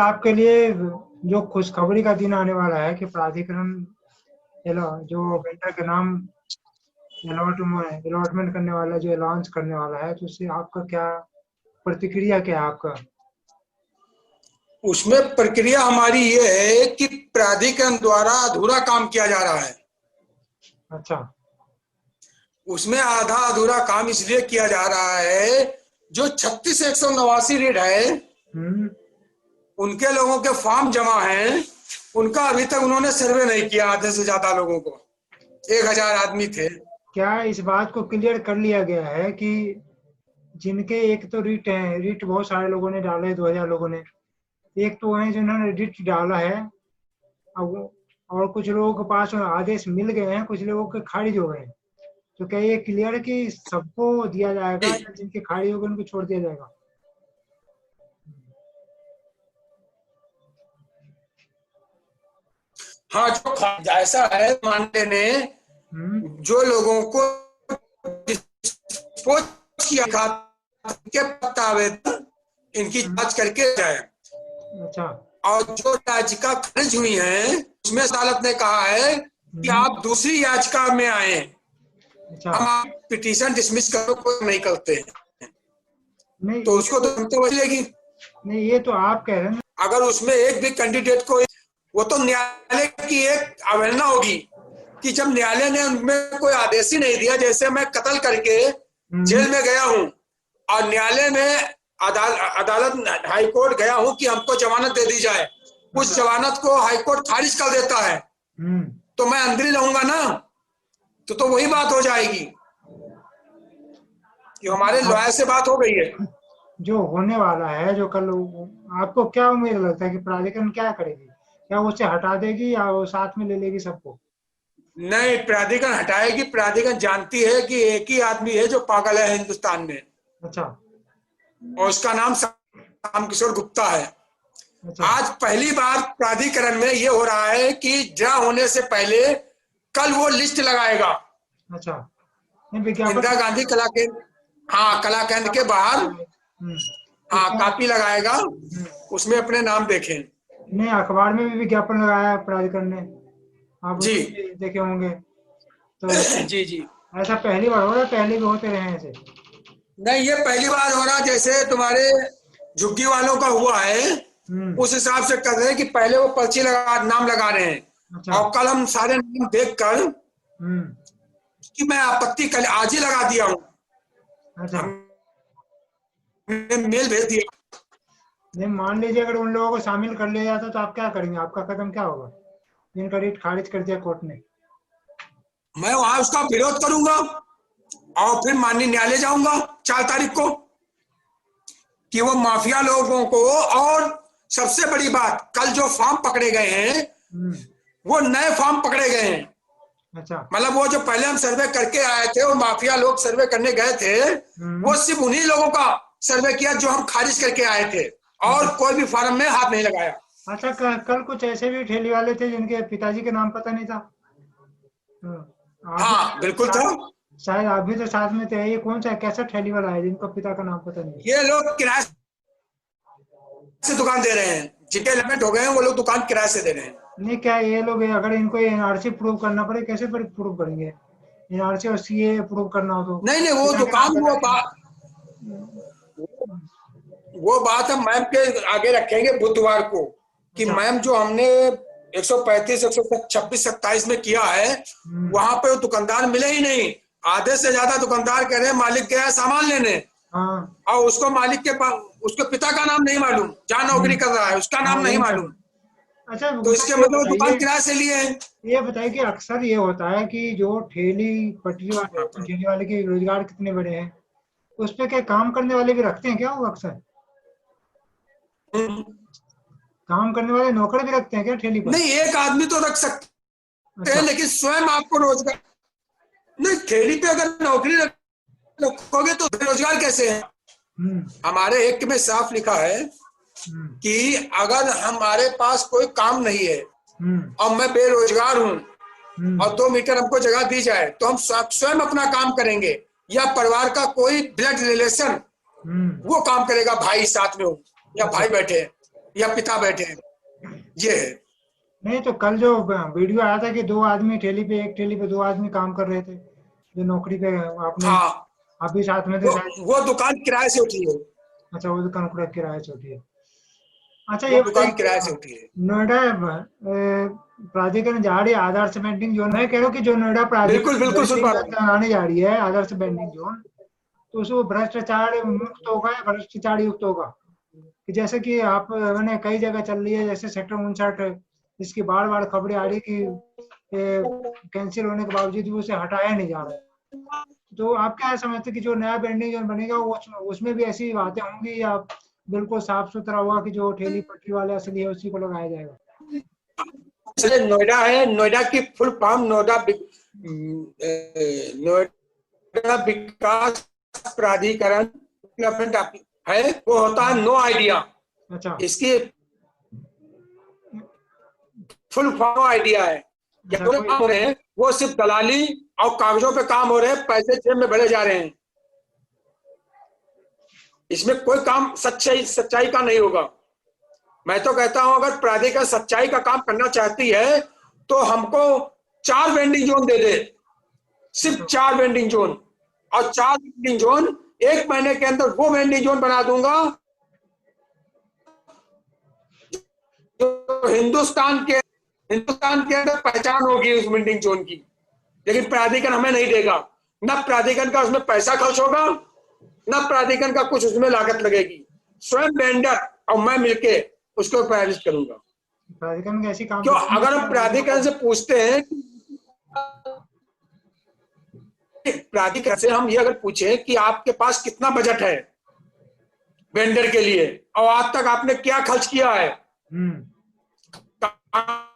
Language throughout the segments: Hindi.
आपके लिए जो खुशखबरी का दिन आने वाला है कि प्राधिकरण जो वेंडर के नाम अलॉटमेंट करने वाला जो लॉन्च करने वाला है, तो उससे आपका क्या प्रतिक्रिया क्या है आपका? उसमें प्रक्रिया हमारी ये है कि प्राधिकरण द्वारा अधूरा काम किया जा रहा है। अच्छा। उसमें आधा अधूरा काम इसलिए किया जा रहा है, जो 36,189 रीड है, उनके लोगों के फॉर्म जमा हैं, उनका अभी तक उन्होंने सर्वे नहीं किया। आधे से ज्यादा लोगों को, 1,000 आदमी थे। क्या इस बात को क्लियर कर लिया गया है कि जिनके एक तो रिट है, रिट बहुत सारे लोगों ने डाले, 2000 लोगों ने, एक तो है जिन्होंने रिट डाला है, अब और कुछ लोगों के पास आदेश मिल गए हैं, कुछ लोगों के खारिज हो गए हैं, तो क्या ये क्लियर है कि सबको दिया जाएगा या जिनके खारिज हो गए उनको छोड़ दिया जाएगा? हाँ, जो ऐसा है, मान लेने जो लोगों को डिस्पोज किया के आवेदन इनकी जांच करके जाए। अच्छा। और जो याचिका खारिज हुई है, उसमें अदालत ने कहा है कि आप दूसरी याचिका में आए। अच्छा। हम आप पिटीशन डिसमिस करो, कोई नहीं करते हैं, नहीं तो उसको तो जनता बचेगी। नहीं, ये तो आप कह रहे हैं। अगर उसमें एक भी कैंडिडेट को, वो तो न्यायालय की एक अवहेलना होगी कि जब न्यायालय ने उनमें कोई आदेश ही नहीं दिया। जैसे मैं कत्ल करके जेल में गया हूं और न्यायालय में अदालत हाईकोर्ट गया हूं कि हमको जमानत दे दी जाए, उस जमानत को हाईकोर्ट खारिज कर देता है, तो मैं अंदर ही रहूंगा ना, तो वही बात हो जाएगी कि हमारे लॉयर से बात हो गई है। जो होने वाला है, जो कल, आपको क्या उम्मीद लगता है कि प्राधिकरण क्या करेगी? क्या उसे हटा देगी या वो साथ में ले लेगी सबको? नहीं, प्राधिकरण हटाएगी। प्राधिकरण जानती है कि एक ही आदमी है जो पागल है हिंदुस्तान में। अच्छा। और उसका नाम राम किशोर गुप्ता है। अच्छा। आज पहली बार प्राधिकरण में ये हो रहा है कि ड्रा होने से पहले कल वो लिस्ट लगाएगा। अच्छा। इंदिरा गांधी कला केंद्र, हाँ, कला केंद्र के बाहर, हाँ, कापी लगाएगा, उसमें अपने नाम देखें। नहीं, अखबार में भी विज्ञापन लगाया प्राधिकरण ने, आप जी देखे होंगे तो। जी जी। ऐसा पहली बार हो रहा है? पहले भी होते रहे हैं ऐसे? नहीं, ये पहली बार हो रहा। जैसे तुम्हारे झुग्गी वालों का हुआ है, उस हिसाब से कर रहे हैं कि पहले वो पर्ची नाम लगा रहे हैं। अच्छा। और कल हम सारे नाम देख कर कि मैं आपत्ति कल आज ही लगा दिया हूँ। अच्छा। मेल भेज दिया। नहीं, मान लीजिए अगर उन लोगों को शामिल कर लिया जाता तो आप क्या करेंगे? आपका कदम क्या होगा जिनका रिट खारिज कर दिया कोर्ट ने? मैं वहां उसका विरोध करूंगा और फिर माननीय न्यायालय जाऊंगा 4 तारीख को, कि वो माफिया लोगों को। और सबसे बड़ी बात, कल जो फॉर्म पकड़े गए हैं वो नए फॉर्म पकड़े गए हैं। अच्छा। मतलब वो जो पहले हम सर्वे करके आए थे, वो माफिया लोग सर्वे करने गए थे, वो सिर्फ उन्हीं लोगों का सर्वे किया जो हम खारिज करके आए थे, और कोई भी फॉर्म में हाथ नहीं लगाया। अच्छा, कल कुछ ऐसे भी ठेली वाले थे जिनके पिताजी के नाम पता नहीं था। हाँ, बिल्कुल था। शायद आप भी तो साथ में थे। ये कौन सा कैसा ठेली वाला है जिनका पिता का नाम पता नहीं? ये लोग किराए से दुकान दे रहे हैं, जिनके एलिमेंट हो गए हैं वो लोग दुकान किराए से दे रहे हैं। नहीं, क्या ये लोग अगर इनको एनआरसी प्रूव करना पड़े, कैसे प्रूव करेंगे? एनआरसी और सीए प्रूव करना हो तो नहीं, वो दुकान, वो बात हम मैम के आगे रखेंगे बुधवार को, कि मैम जो हमने 135, 126, 27 में किया है, वहां पे वो दुकानदार मिले ही नहीं। आधे से ज्यादा दुकानदार कह रहे हैं मालिक गया है सामान लेने, और उसको मालिक के पास उसके पिता का नाम नहीं मालूम, जहाँ नौकरी कर रहा है उसका नाम नहीं मालूम। अच्छा, तो इसके मतलब दुकान किराए से लिए हैं। ये बताइए कि अक्सर ये होता है कि जो ठेली पटरी वाले, ठेली वाले के रोजगार कितने बड़े हैं, उस पे क्या काम करने वाले भी रखते हैं क्या वो अक्सर? काम करने वाले नौकर भी रखते हैं क्या ठेली पर? नहीं, एक आदमी तो रख सकते हैं, लेकिन स्वयं आपको रोजगार नहीं। ठेली पे अगर नौकरी रखोगे तो बेरोजगार कैसे है? हमारे एक्ट में साफ लिखा है कि अगर हमारे पास कोई काम नहीं है और मैं बेरोजगार हूं और 2 मीटर हमको जगह दी जाए, तो हम स्वयं अपना काम करेंगे, या परिवार का कोई ब्लड रिलेशन वो काम करेगा, भाई साथ में हो या भाई बैठे हैं, या पिता बैठे हैं, ये है। नहीं तो कल जो वीडियो आया था कि दो आदमी ठेली पे, एक ठेली पे दो आदमी काम कर रहे थे, जो नौकरी पे आपने, हाँ, आप भी साथ में थे वो शायद। वो दुकान किराए से उठी है, अच्छा, वो दुकान पूरा किराए से होती है। अच्छा, वो ये बताइए दुकान कि किराए से उठी है। नोएडा प्राधिकरण जा रही है आदर्श वेंडिंग जोन, मैं कह रहा हूँ कि जो नोएडा बिल्कुल प्राधिकरण बिल्कुल सुन वेंडिंग पा रहा जोन हूँ। बनाने जा रही है, आदर्श वेंडिंग जोन, तो उसको भ्रष्टाचार मुक्त होगा या भ्रष्टाचार युक्त होगा? कि जैसे कि आप मैंने कई जगह चल रही है, जैसे सेक्टर 59, जिसकी बार बार खबरें आ रही कि कैंसिल होने के बावजूद भी उसे हटाया नहीं जा रहा है। तो आप क्या समझते हैं कि जो नया वेंडिंग जोन बनेगा वो उसमें भी ऐसी बातें होंगी, या बिल्कुल साफ सुथरा होगा कि जो ठेली पटरी वाले असली है उसी को लगाया जाएगा? चलिए, नोएडा है, नोएडा की फुल फॉर्म नोएडा विकास प्राधिकरण डेवलपमेंट है, वो होता है नो आइडिया। अच्छा। इसकी फुल फॉर्म आइडिया है। अच्छा, पूरे कोई काम हो रहे हैं वो सिर्फ दलाली और कागजों पे काम हो रहे हैं, पैसे जेब में भरे जा रहे हैं। इसमें कोई काम सच्चाई का नहीं होगा। मैं तो कहता हूं, अगर प्राधिकरण सच्चाई का काम करना चाहती है तो हमको 4 वेंडिंग जोन दे दे, सिर्फ 4 वेंडिंग जोन, और 4 वेंडिंग जोन 1 महीने के अंदर वो वेंडिंग जोन बना दूंगा जो हिंदुस्तान के अंदर पहचान होगी उस वेंडिंग जोन की। लेकिन प्राधिकरण हमें नहीं देगा, न प्राधिकरण का उसमें पैसा खर्च होगा, न प्राधिकरण का कुछ उसमें लागत लगेगी। स्वयं वेंडर और मैं मिलके उसको प्रायोजित करूंगा। प्राधिकरण ऐसी काम क्यों, तो करनी अगर चाहिए हम लोगों प्राधिकरण को। से पूछते हैं, प्राधिकरण से हम ये अगर पूछे कि आपके पास कितना बजट है वेंडर के लिए और आज तक आपने क्या खर्च किया है, हम्म। कहाँ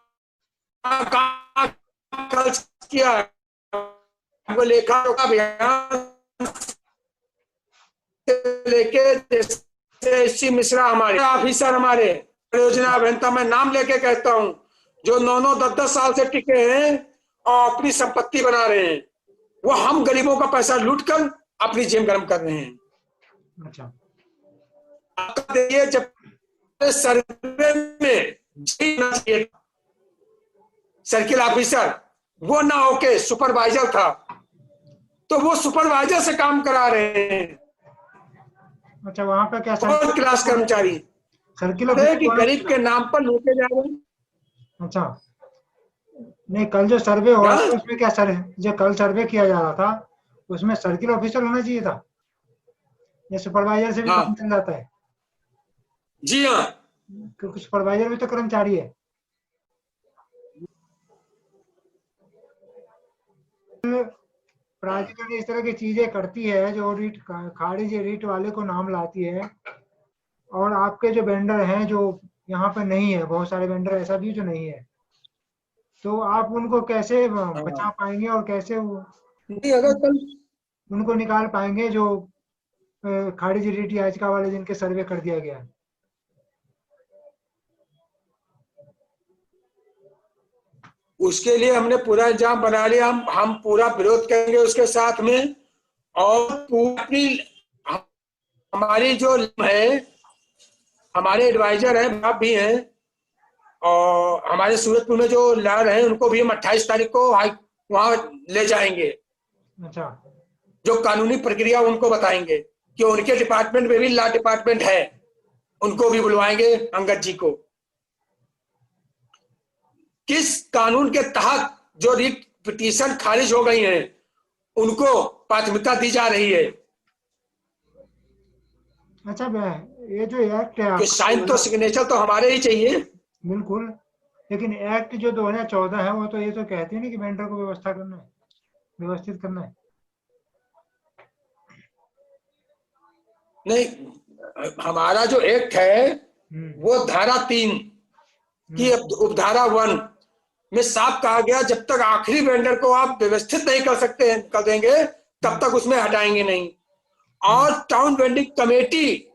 खर्च किया है, हमको लेखा जोखा अभियान लेके, जैसे मिश्रा हमारे ऑफिसर, हमारे परियोजना अभियंता, मैं नाम लेके कहता हूं, जो 9-9 10-10 साल से टिके हैं और अपनी संपत्ति बना रहे हैं, वो हम गरीबों का पैसा लूटकर अपनी जेब गर्म कर रहे हैं। अच्छा। आपका देखिए, जब सर्वे में सर्किल ऑफिसर वो ना होके सुपरवाइजर था, तो वो सुपरवाइजर से काम करा रहे हैं। अच्छा, वहां पे क्या सर्किल फोर्थ क्लास कर्मचारी सर्किल है ऑफिसर कि कौन गरीब था? के नाम पर लूटे जा रहे हैं। अच्छा, नहीं, कल जो सर्वे हो रहा क्या? था उसमें क्या सर, जो कल सर्वे किया जा रहा था उसमें सर्किल ऑफिसर होना चाहिए था, या सुपरवाइजर से भी काम हाँ, चल जाता है? जी हाँ। क्योंकि सुपरवाइजर भी तो कर्मचारी है। प्राधिकरण इस तरह की चीजें करती है जो रीट खारिज रीट वाले को नाम लाती है, और आपके जो वेंडर हैं जो यहाँ पे नहीं है, बहुत सारे वेंडर ऐसा भी जो नहीं है, तो आप उनको कैसे हाँ, बचा पाएंगे और कैसे नहीं, अगर कल उनको निकाल पाएंगे जो खारिज रीट याचिका वाले जिनके सर्वे कर दिया गया है? उसके लिए हमने पूरा इंतजाम बना लिया, हम पूरा विरोध करेंगे उसके साथ में। और पूरी हमारी जो है, हमारे एडवाइजर हैं, आप भी हैं, और हमारे सूरतपुर में जो लॉयर हैं उनको भी हम 28 तारीख को वहां ले जाएंगे। अच्छा। जो कानूनी प्रक्रिया उनको बताएंगे कि उनके डिपार्टमेंट में भी लॉ डिपार्टमेंट है, उनको भी बुलवाएंगे, अंगद जी को, किस कानून के तहत जो रिट पिटीशन खारिज हो गई हैं उनको प्राथमिकता दी जा रही है। अच्छा, ये जो एक्ट है कि आपका साइन तो, सिग्नेचर तो हमारे ही चाहिए। बिल्कुल, लेकिन एक्ट जो 2014 है वो तो ये तो कहती है नहीं कि वेंडर को व्यवस्था करना है, व्यवस्थित करना है। नहीं, हमारा जो एक्ट है वो धारा 3 की उपधारा 1 में साफ कहा गया, जब तक आखिरी वेंडर को आप व्यवस्थित नहीं कर सकते हैं, कर देंगे, तब तक उसमें हटाएंगे नहीं। और टाउन वेंडिंग कमेटी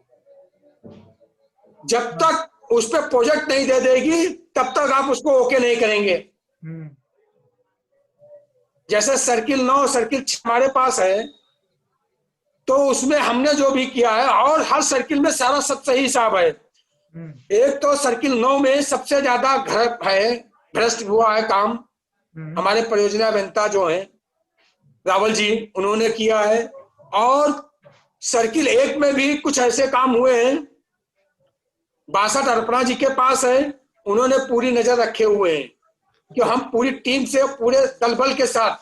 जब तक उस पर प्रोजेक्ट नहीं दे देगी तब तक आप उसको ओके नहीं करेंगे। जैसे सर्किल 9 सर्किल 6 हमारे पास है, तो उसमें हमने जो भी किया है, और हर सर्किल में सारा सब सही हिसाब है, एक तो सर्किल 9 में सबसे ज्यादा भ्रष्ट हुआ है काम, हमारे परियोजना अभियंता जो हैं रावल जी, उन्होंने किया है। और सर्किल 1 में भी कुछ ऐसे काम हुए हैं, 62 अर्पणा जी के पास है, उन्होंने पूरी नजर रखे हुए हैं कि हम पूरी टीम से पूरे दल बल के साथ